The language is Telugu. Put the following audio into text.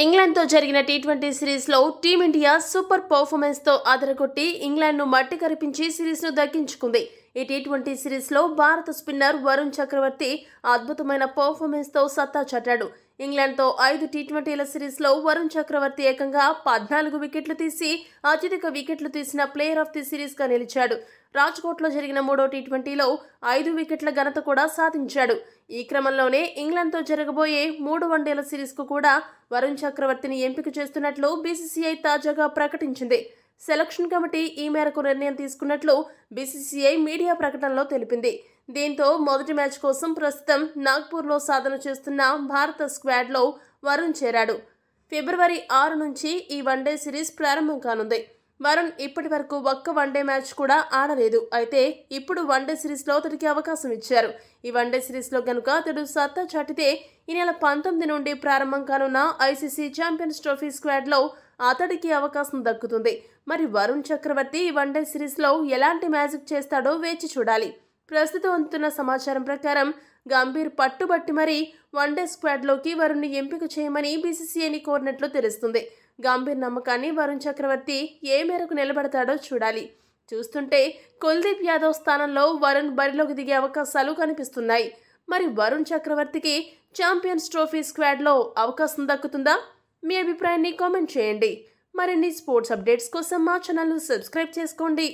ఇంగ్లాండ్తో జరిగిన టీ20 సిరీస్లో టీమిండియా సూపర్ పర్ఫార్మెన్స్తో అదరగొట్టి ఇంగ్లాండ్ను మట్టి కరిపించి సిరీస్ను దక్కించుకుంది. ఈ టీ20 సిరీస్లో భారత స్పిన్నర్ వరుణ్ చక్రవర్తి అద్భుతమైన పర్ఫార్మెన్స్తో సత్తా చాటాడు. ఇంగ్లాండ్తో 5 టీ20ల సిరీస్లో వరుణ్ చక్రవర్తి ఏకంగా 14 వికెట్లు తీసి అత్యధిక వికెట్లు తీసిన ప్లేయర్ ఆఫ్ ది సిరీస్గా నిలిచాడు. రాజ్కోట్లో జరిగిన 3వ టీ20లో 5 వికెట్ల ఘనత కూడా సాధించాడు. ఈ క్రమంలోనే ఇంగ్లాండ్తో జరగబోయే 3 వన్డేల సిరీస్కు కూడా వరుణ్ చక్రవర్తిని ఎంపిక చేస్తున్నట్లు బీసీసీఐ తాజాగా ప్రకటించింది. సెలక్షన్ కమిటీ ఈ మేరకు నిర్ణయం తీసుకున్నట్లు బీసీసీఐ మీడియా ప్రకటనలో తెలిపింది. దీంతో మొదటి మ్యాచ్ కోసం ప్రస్తుతం నాగ్పూర్లో సాధన చేస్తున్న భారత స్క్వాడ్లో వరుణ్ చేరాడు. ఫిబ్రవరి 6 నుంచి ఈ వన్డే సిరీస్ ప్రారంభం కానుంది. వరుణ్ ఇప్పటి వరకు ఒక్క వన్డే మ్యాచ్ కూడా ఆడలేదు. అయితే ఇప్పుడు వన్డే సిరీస్లో అతడికి అవకాశం ఇచ్చారు. ఈ వన్డే సిరీస్లో గనుక అతడు సత్తా చాటితే ఈ నెల 19 నుండి ప్రారంభం కానున్న ఐసీసీ ఛాంపియన్స్ ట్రోఫీ స్క్వాడ్లో అతడికి అవకాశం దక్కుతుంది. మరి వరుణ్ చక్రవర్తి ఈ వన్డే సిరీస్లో ఎలాంటి మ్యాజిక్ చేస్తాడో వేచి చూడాలి. ప్రస్తుతం అందుతున్న సమాచారం ప్రకారం గంభీర్ పట్టుబట్టి మరీ వన్డే స్క్వాడ్లోకి వరుణ్ని ఎంపిక చేయమని బీసీసీఐని కోరినట్లు తెలుస్తుంది. గంభీర్ నమ్మకాన్ని వరుణ్ చక్రవర్తి ఏ మేరకు నిలబడతాడో చూడాలి. చూస్తుంటే కుల్దీప్ యాదవ్ స్థానంలో వరుణ్ బరిలోకి దిగే అవకాశాలు కనిపిస్తున్నాయి. మరి వరుణ్ చక్రవర్తికి ఛాంపియన్స్ ట్రోఫీ స్క్వాడ్లో అవకాశం దక్కుతుందా? మీ అభిప్రాయాన్ని కామెంట్ చేయండి. మరిన్ని స్పోర్ట్స్ అప్డేట్స్ కోసం మా ఛానల్ను సబ్స్క్రైబ్ చేసుకోండి.